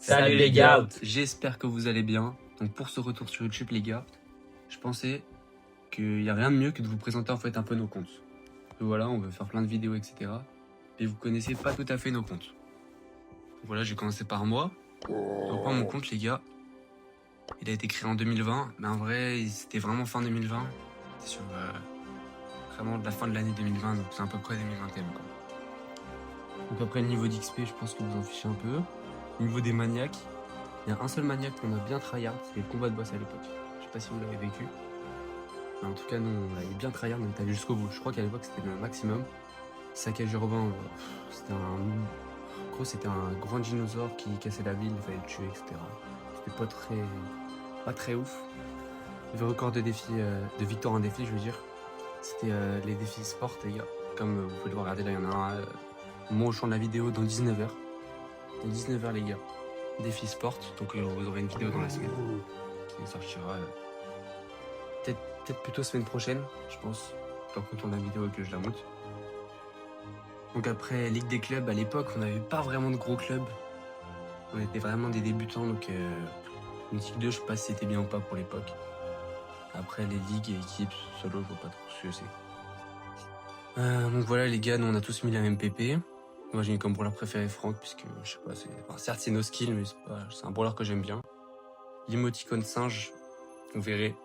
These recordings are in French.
Salut les gars. J'espère que vous allez bien. Donc pour ce retour sur YouTube les gars, je pensais qu'il n'y a rien de mieux que de vous présenter en fait un peu nos comptes. Et voilà, on veut faire plein de vidéos etc. Et vous connaissez pas tout à fait nos comptes. Donc voilà, j'ai commencé par moi. Donc moi mon compte les gars, il a été créé en 2020. Mais en vrai c'était vraiment fin 2020. C'était sur vraiment de la fin de l'année 2020, donc c'est à peu près 2021 quoi. Donc après le niveau d'XP, je pense que vous en fichez un peu. Au niveau des maniaques, il y a un seul maniaque qu'on a bien tryhard, c'était le combat de boss à l'époque. Je sais pas si vous l'avez vécu. Mais en tout cas, nous, on l'avait bien tryhard, on est allé jusqu'au bout. Je crois qu'à l'époque, c'était le maximum. Saccage urbain, c'était en gros, c'était un grand dinosaure qui cassait la ville, il fallait le tuer, etc. C'était pas très ouf. Le record de défi, de victoire en défi, je veux dire, c'était les défis sport, les gars. Comme vous pouvez le regarder, là, il y en a un au moment où je tourne la vidéo dans 19h. Dans 19h, les gars. Défi sport, donc vous aurez une vidéo dans la semaine qui sortira peut-être plutôt semaine prochaine, je pense, quand on tourne la vidéo et que je la monte. Donc après Ligue des clubs, à l'époque on n'avait pas vraiment de gros clubs, on était vraiment des débutants, donc une Ligue 2 je sais pas si c'était bien ou pas pour l'époque. Après les ligues et équipes solo je vois pas trop ce que c'est. Donc voilà les gars, nous on a tous mis la même PP. Moi j'ai mis comme brawler préféré Franck, puisque je sais pas, certes c'est no skill mais c'est un brawler que j'aime bien. L'emoticône singe, vous verrez,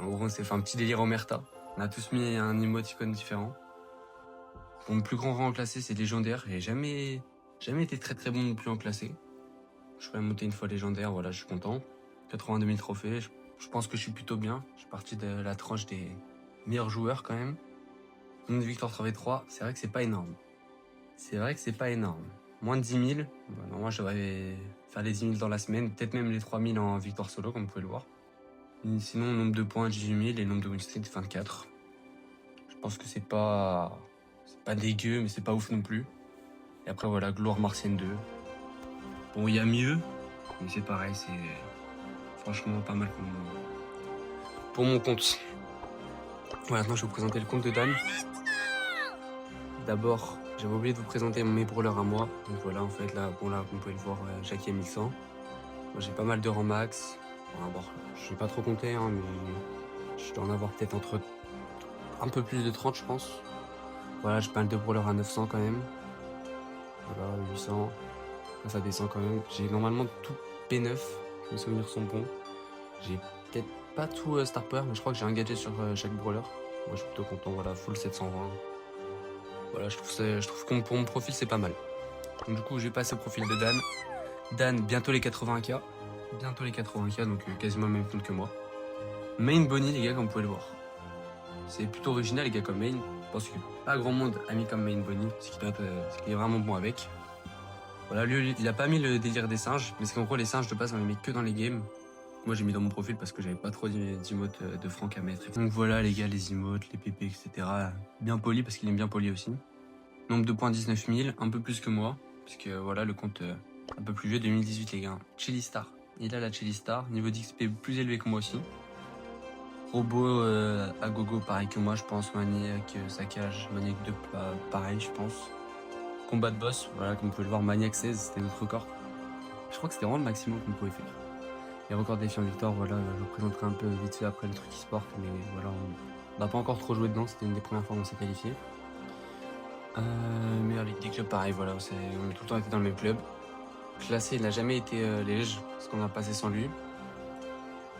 en gros c'est fait un petit délire omerta. On a tous mis un émoticône différent. Mon plus grand rang en classé c'est légendaire, et jamais été très bon non plus en classé. Je vais monter une fois légendaire, voilà, je suis content. 82 000 trophées, je pense que je suis plutôt bien. Je suis parti de la tranche des meilleurs joueurs quand même. Nombre de victoires 3v3, c'est vrai que c'est pas énorme. Moins de 10 000, bah, normalement je devrais faire les 10 000 dans la semaine, peut-être même les 3 000 en victoire solo comme vous pouvez le voir. Et sinon, nombre de points 18 000 et nombre de win streak 24. Je pense que c'est pas dégueu, mais c'est pas ouf non plus. Et après voilà, gloire martienne 2. Bon, il y a mieux, mais c'est pareil, c'est franchement pas mal pour mon compte. Voilà, maintenant je vais vous présenter le compte de Dan. D'abord, j'avais oublié de vous présenter mes brawlers à moi. Donc voilà, en fait, là, comme vous pouvez le voir, Jackie est 1100. Moi, j'ai pas mal de rangs max. Bon, je vais pas trop compter, hein, mais je dois en avoir peut-être entre un peu plus de 30, je pense. Voilà, j'ai pas mal de brawlers à 900 quand même. Voilà, 800. Là, ça descend quand même. J'ai normalement tout P9. Mes souvenirs sont bons. J'ai peut-être pas tout Star Power, mais je crois que j'ai un gadget sur chaque brawler. Moi, je suis plutôt content. Voilà, full 720. Voilà, je trouve que pour mon profil, c'est pas mal. Donc, du coup, je vais passer au profil de Dan. Dan, bientôt les 80K. Donc quasiment le même compte que moi. Main Bonnie, les gars, comme vous pouvez le voir. C'est plutôt original, les gars, comme main. Je pense que pas grand monde a mis comme main Bonnie, ce qui est vraiment bon avec. Voilà, lui, il a pas mis le délire des singes, mais c'est qu'en gros, les singes de base, on les met que dans les games. Moi, j'ai mis dans mon profil parce que j'avais pas trop d'emotes de Franck à mettre. Donc voilà, les gars, les emotes, les PP, etc. Bien poli, parce qu'il aime bien poli aussi. Nombre de points 19 000, un peu plus que moi, puisque voilà, le compte un peu plus vieux, 2018, les gars. Chili Star. Il a la Chili Star, niveau d'XP plus élevé que moi aussi. Robot à gogo, pareil que moi, je pense. Maniac, saccage, Maniac 2, pareil, je pense. Combat de boss, voilà, comme vous pouvez le voir, Maniac 16, c'était notre record. Je crois que c'était vraiment le maximum qu'on pouvait faire. Les records défi en victoire, voilà, je vous présenterai un peu vite fait après le truc e-sport, mais voilà, on n'a pas encore trop joué dedans, c'était une des premières fois où on s'est qualifié. Meilleure ligue des clubs, pareil, voilà, on a tout le temps été dans le même club. Classé, il n'a jamais été léger, parce qu'on a passé sans lui.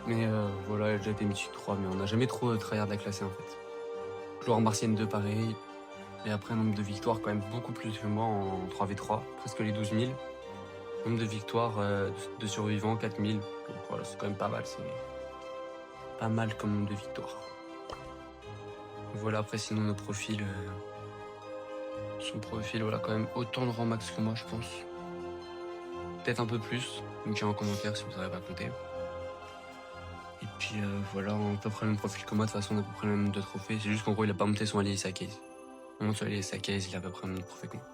Mais voilà, il a déjà été mythique 3, mais on n'a jamais trop tryhard la classée en fait. Gloire martienne 2, pareil. Et après, un nombre de victoires quand même beaucoup plus que moi en 3v3, presque les 12 000. Nombre de victoires de survivants, 4 000. Donc voilà, c'est quand même pas mal, c'est pas mal comme nombre de victoires. Voilà, après sinon nos profils, son profil, voilà, quand même autant de rangs max que moi, je pense. Peut-être un peu plus, donc en commentaire si vous n'avez pas compté. Et puis voilà, on a à peu près le même profil que moi, de toute façon on a à peu près le même nombre de trophées. C'est juste qu'en gros il a pas monté son allié sa case. On monte sur l'allié sa case, il a à peu près le même trophée que moi.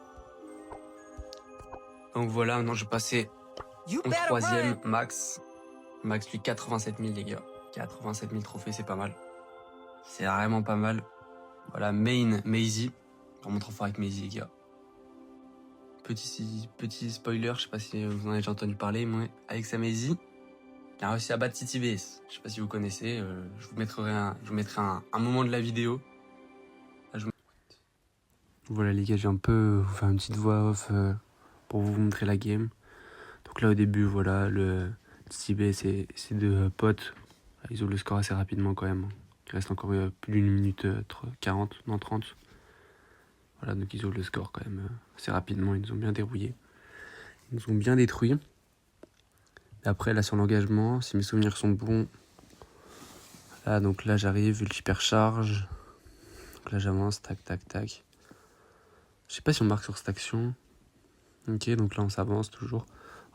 Donc voilà, maintenant je vais passer au troisième, Max. Max lui 87 000 les gars. 87 000 trophées, c'est pas mal. C'est vraiment pas mal. Voilà, main, Maisie. Vraiment trop fort avec Maisie les gars. petit spoiler, je sais pas si vous en avez déjà entendu parler, moi, Alex Amazy a réussi à battre TTBS. Je sais pas si vous connaissez, je vous mettrai un moment de la vidéo. Là, Voilà les gars, j'ai un peu vous faire une petite voix off pour vous montrer la game. Donc là au début, voilà, le TTBS et ses deux potes, ils ouvrent le score assez rapidement quand même. Il reste encore plus d'une minute 40, non 30. Voilà, donc ils ouvrent le score quand même assez rapidement, ils nous ont bien dérouillé. Ils nous ont bien détruit. Et après, là, sur l'engagement, si mes souvenirs sont bons, là, donc là, j'arrive, j'hypercharge. Donc là, j'avance, tac, tac, tac. Je sais pas si on marque sur cette action. Ok, donc là, on s'avance toujours.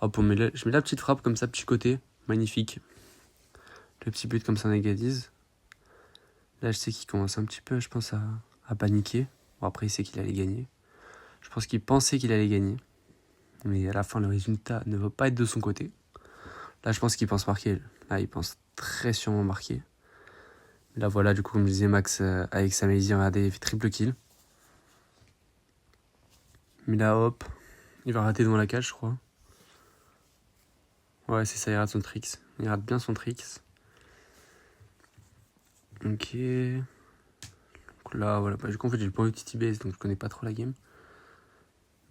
Hop, je mets la petite frappe comme ça, petit côté, magnifique. Le petit but comme ça, on égalise. Là, je sais qu'il commence un petit peu, je pense, à paniquer. Bon, après, il sait qu'il allait gagner. Je pense qu'il pensait qu'il allait gagner. Mais à la fin, le résultat ne va pas être de son côté. Là, je pense qu'il pense marquer. Là, il pense très sûrement marquer. Là, voilà, du coup, comme je disais, Max avec sa Amazy, regardez, il fait triple kill. Mais là, hop, il va rater devant la cage, je crois. Ouais, c'est ça, il rate son tricks. Il rate bien son tricks. Ok. Donc là, voilà, du coup, en fait, j'ai pas eu TTBS, donc je connais pas trop la game.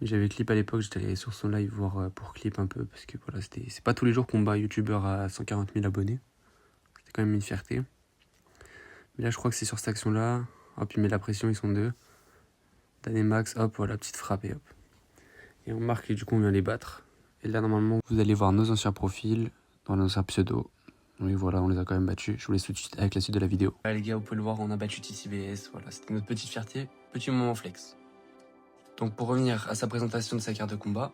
Mais j'avais Clip à l'époque, j'étais allé sur son live voir pour Clip un peu, parce que voilà, c'est pas tous les jours qu'on bat un youtubeur à 140 000 abonnés. C'était quand même une fierté. Mais là, je crois que c'est sur cette action-là. Hop, il met la pression, ils sont deux. Dan et Max, hop, voilà, petite frappe et hop. Et on marque et du coup, on vient les battre. Et là, normalement, vous allez voir nos anciens profils dans nos anciens pseudos. Oui, voilà, on les a quand même battus. Je vous laisse tout de suite avec la suite de la vidéo. Là, les gars, vous pouvez le voir, on a battu TTBS. Voilà, c'était notre petite fierté, petit moment flex. Donc, pour revenir à sa présentation de sa carte de combat,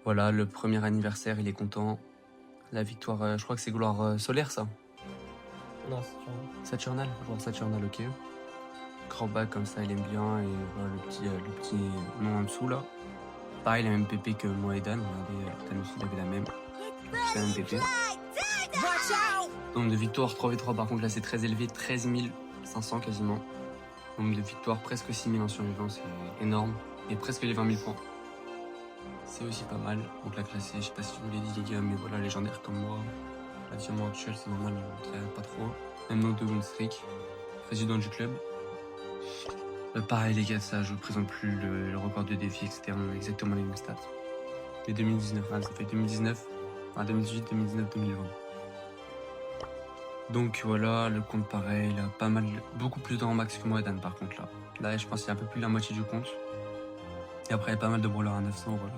voilà, le premier anniversaire, il est content. La victoire, je crois que c'est gloire solaire, ça. Non, Saturnal, joueur Saturnal, ok. Grand back comme ça, il aime bien. Et voilà, le petit nom en dessous là. Pareil, la même PP que moi et Dan. Regardez, Dan aussi, il avait la même. C'est la même PP. Nombre de victoires 3v3, par contre, là, c'est très élevé. 13 500 quasiment. Nombre de victoires, presque 6 000 en survivant, c'est énorme. Et presque les 20 000 points. C'est aussi pas mal. Donc la classée, je sais pas si je vous l'ai dit, les gars, mais voilà, légendaire comme moi. La diamant actuelle, c'est normal, je ne traîne pas trop. Même note de win streak. Président du club. Pareil les gars, ça je ne présente plus le record de défi, etc. On a exactement les mêmes stats. Et 2019, ça fait 2019, 2018, 2019, 2020. Donc voilà, le compte pareil, il a pas mal, beaucoup plus de max que moi et Dan par contre là. Là je pense qu'il y a un peu plus de la moitié du compte. Et après il y a pas mal de brawlers à 900, voilà.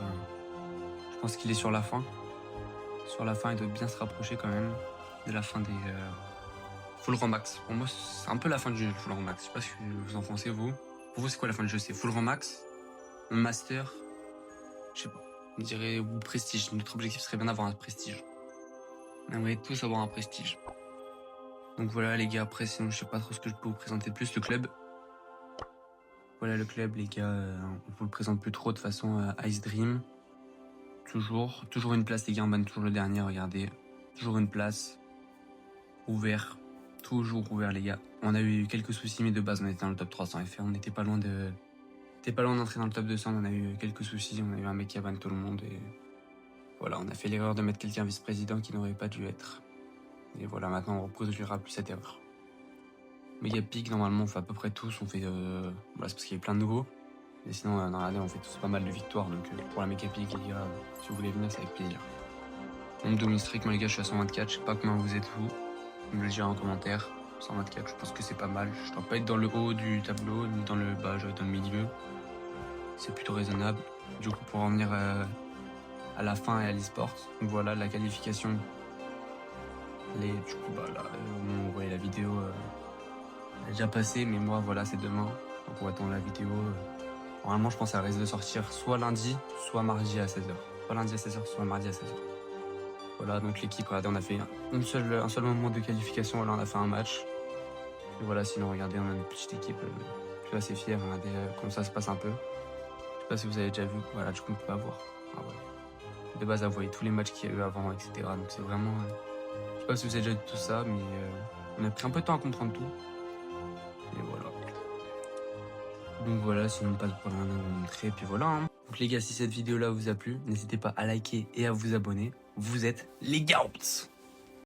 Je pense qu'il est sur la fin. Sur la fin il doit bien se rapprocher quand même de la fin des full rang max. Pour moi c'est un peu la fin du jeu, le full rang max. Je sais pas ce que vous en pensez vous. Pour vous, c'est quoi la fin du jeu? C'est full rang max, master, je sais pas, on dirait, ou prestige. Notre objectif serait bien d'avoir un prestige. On aimerait tous avoir un prestige. Donc voilà les gars, après sinon je sais pas trop ce que je peux vous présenter de plus. Le club. Voilà le club les gars, on vous le présente plus trop de toute façon. Ice Dream. Toujours une place les gars, on banne toujours le dernier, regardez. Toujours une place. Ouvert. Toujours ouvert les gars. On a eu quelques soucis mais de base on était dans le top 300 FR, on n'était pas loin d'entrer dans le top 200, on a eu quelques soucis, on a eu un mec qui a ban tout le monde et voilà, on a fait l'erreur de mettre quelqu'un vice-président qui n'aurait pas dû être. Et voilà, maintenant on reproduira plus cette erreur. Méga pic, normalement on fait à peu près tous, on fait voilà, c'est parce qu'il y a plein de nouveaux. Et sinon dans l'année on fait tous pas mal de victoires, donc pour la méga pic les gars, si vous voulez venir c'est avec plaisir. Nombre de win streak, moi les gars je suis à 124, je sais pas combien vous êtes vous, vous me le direz en commentaire. 124, je pense que c'est pas mal. Je dois pas être dans le haut du tableau, ni dans le bas, je dois être dans le milieu. C'est plutôt raisonnable. Du coup, pour en venir à la fin et à l'e-sport, donc voilà, la qualification. Du coup, bah là, vous voyez la vidéo, elle est déjà passée, mais moi, voilà, c'est demain. Donc on va attendre la vidéo. Normalement, je pense qu'elle risque de sortir soit lundi, soit mardi à 16h. Soit lundi à 16h, soit mardi à 16h. Voilà, donc l'équipe, regardez, on a fait un seul moment de qualification, voilà, on a fait un match. Et voilà, sinon, regardez, on a une petite équipe, je suis assez fier, regardez comment ça se passe un peu. Je sais pas si vous avez déjà vu, voilà, du coup, on peut pas voir. Ah, voilà. De base, vous voyez tous les matchs qu'il y a eu avant, etc. Donc c'est vraiment... je sais pas si vous avez déjà vu tout ça, mais on a pris un peu de temps à comprendre tout. Et voilà. Donc voilà, sinon pas de problème à vous montrer, et puis voilà. Hein. Donc les gars, si cette vidéo là vous a plu, n'hésitez pas à liker et à vous abonner. Vous êtes les GOATs!